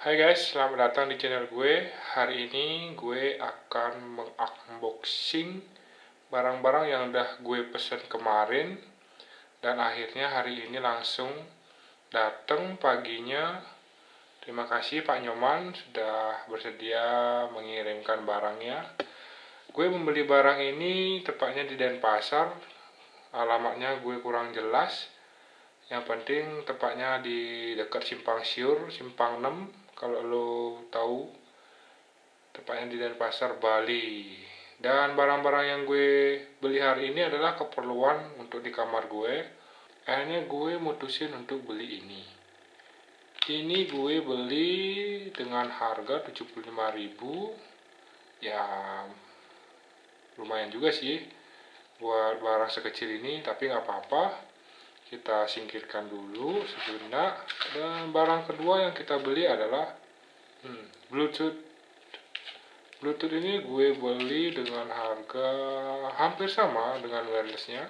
Hai guys, selamat datang di channel gue. Hari ini gue akan mengunboxing barang-barang yang udah gue pesen kemarin, dan akhirnya hari ini langsung datang paginya. Terima kasih Pak Nyoman sudah bersedia mengirimkan barangnya. Gue membeli barang ini tepatnya di Denpasar. Alamatnya gue kurang jelas. Yang penting tepatnya di dekat Simpang Siur, Simpang 6. Kalau lo tahu, tepatnya di Denpasar, Bali. Dan barang-barang yang gue beli hari ini adalah keperluan untuk di kamar gue. Akhirnya gue mutusin untuk beli ini. Ini gue beli dengan harga 75.000. Ya lumayan juga sih buat barang sekecil ini, tapi nggak apa-apa. Kita singkirkan dulu sejenak. Dan barang kedua yang kita beli adalah Bluetooth. Bluetooth ini gue beli dengan harga hampir sama dengan wirelessnya,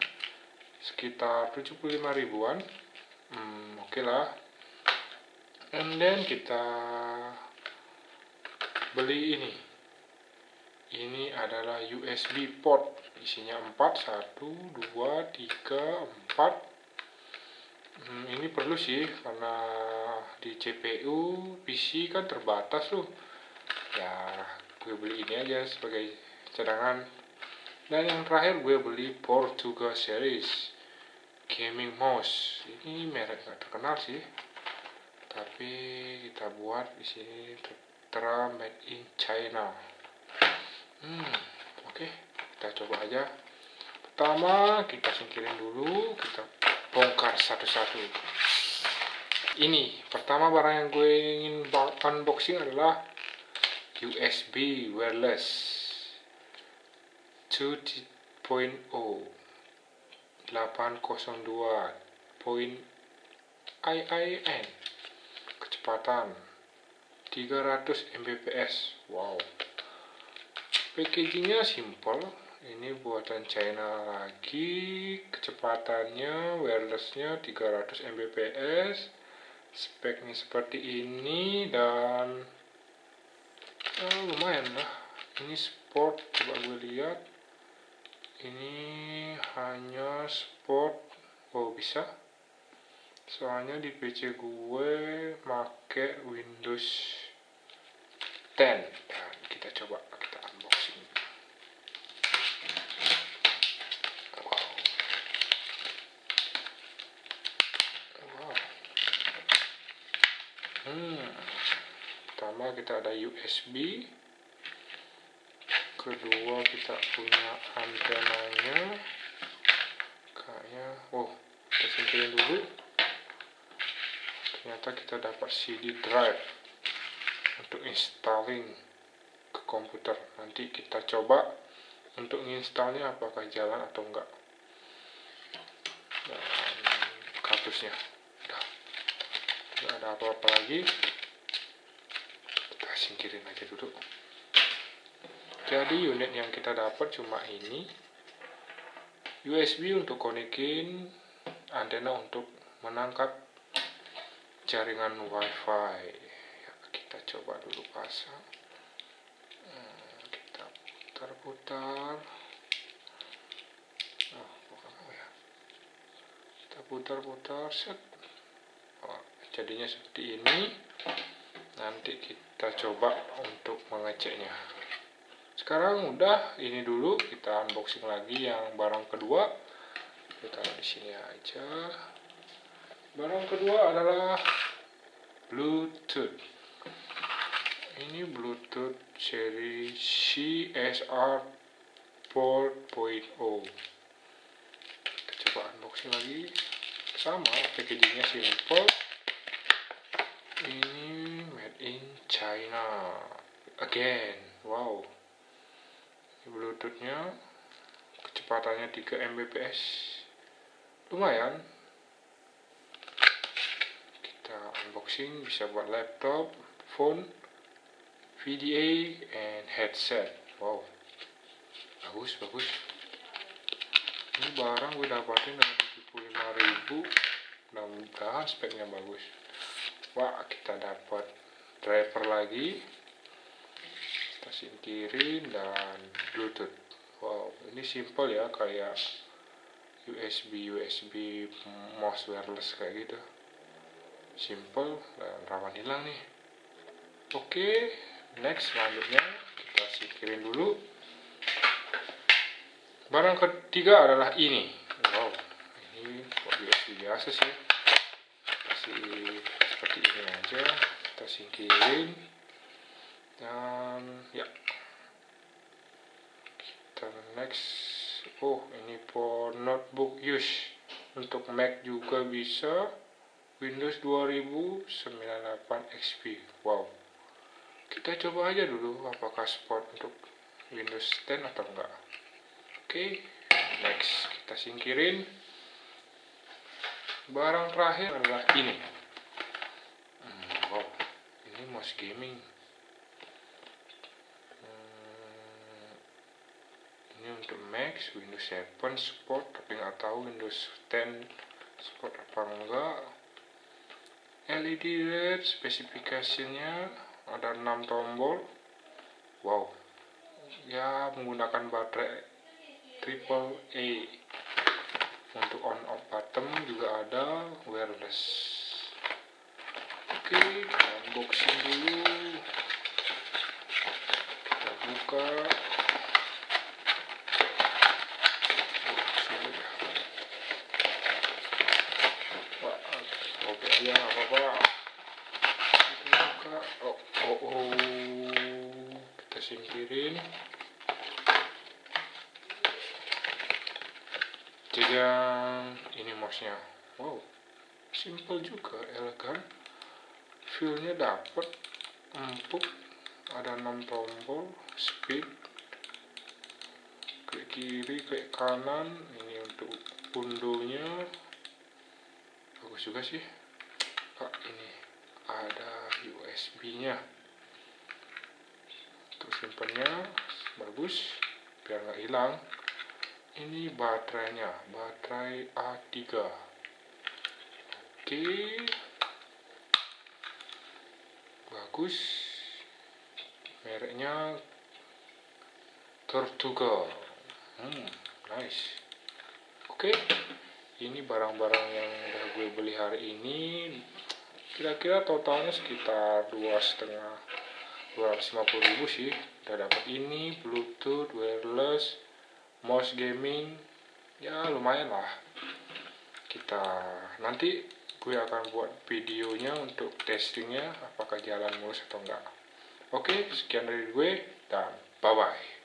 sekitar 75 ribuan. Oke lah. And then kita beli ini. Ini adalah USB port. Isinya 4, 1, 2, 3, 4. Ini perlu sih, karena di CPU PC kan terbatas loh. Ya, gue beli ini aja sebagai cadangan. Dan yang terakhir gue beli Portugal series gaming mouse. Ini merek gak terkenal sih, tapi kita buat di sini tertera made in China. Oke, kita coba aja. Pertama kita singkirin dulu, kita bongkar satu-satu. Ini pertama barang yang gue ingin unboxing adalah USB wireless 2.0 802.IIN, kecepatan 300 Mbps. Wow, packagingnya simple. Ini buatan China lagi. Kecepatannya wirelessnya 300 Mbps. Speknya seperti ini, dan lumayan lah. Ini sport, coba gue lihat. Ini hanya sport. Oh, bisa. Soalnya di PC gue make Windows 10. Dan kita coba, kita unboxing. Pertama kita ada USB. Kedua kita punya antenanya. Kayaknya, kita singkirin dulu. Ternyata kita dapat CD drive untuk installing ke komputer. Nanti kita coba untuk installnya apakah jalan atau enggak. Dan kardusnya tidak ada apa-apa lagi. Kita singkirin aja dulu. Jadi unit yang kita dapat cuma ini. USB untuk konekin, antena untuk menangkap jaringan wifi. Ya, kita coba dulu pasang. Kita putar-putar. Kita putar-putar, set. Jadinya seperti ini. Nanti kita coba untuk mengeceknya. Sekarang udah, ini dulu. Kita unboxing lagi yang barang kedua. Kita taruh di sini aja. Barang kedua adalah Bluetooth. Ini Bluetooth seri CSR 4.0. Kita coba unboxing lagi. Sama, packagingnya simple. Ini made in China again. Wow, Bluetoothnya kecepatannya 3 Mbps, lumayan. Kita unboxing, bisa buat laptop, phone, VDA, and headset. Wow, bagus. Ini barang gue dapatin dengan 75.000. Mudah-mudahan speknya bagus. Wah, kita dapat driver lagi, kita singkirin, dan Bluetooth. Wow, ini simple ya, kayak USB mouse wireless kayak gitu, simple dan rawan hilang nih. Oke, next, selanjutnya kita singkirin dulu. Barang ketiga adalah ini. Wow, ini kok USB biasa sih, kasih seperti ini aja, kita singkirin. Dan ya, kita next. Oh, ini for notebook use, untuk Mac juga bisa, Windows 2098 XP. Wow, kita coba aja dulu apakah support untuk Windows 10 atau enggak. Oke, next, kita singkirin. Barang terakhir adalah ini. Wow, ini mouse gaming. Ini untuk Mac, Windows 7 support, tapi nggak tahu Windows 10 support apa enggak. LED LED spesifikasinya ada 6 tombol. Wow, ya menggunakan baterai AAA. Untuk on off button juga ada, wireless. Oke, kita unboxing dulu. Kita buka. Oke aja, nggak apa-apa. Kita buka. Kita singkirin. Jajang, ini mouse-nya. Wow, simple juga, elegan. Feel-nya dapet, empuk. Ada 6 tombol, speed, klik kiri, klik kanan. Ini untuk unduhnya, bagus juga sih. Ini ada USB-nya. Untuk simpennya bagus, biar nggak hilang. Ini baterainya, baterai A3. Oke, bagus. Mereknya Tortuga. Nice. Oke, ini barang-barang yang udah gue beli hari ini. Kira-kira totalnya sekitar 250.000 sih. Udah dapat ini, Bluetooth, wireless, mouse gaming, ya lumayan lah. Nanti gue akan buat videonya untuk testingnya apakah jalan mulus atau enggak. Oke, sekian dari gue dan bye bye.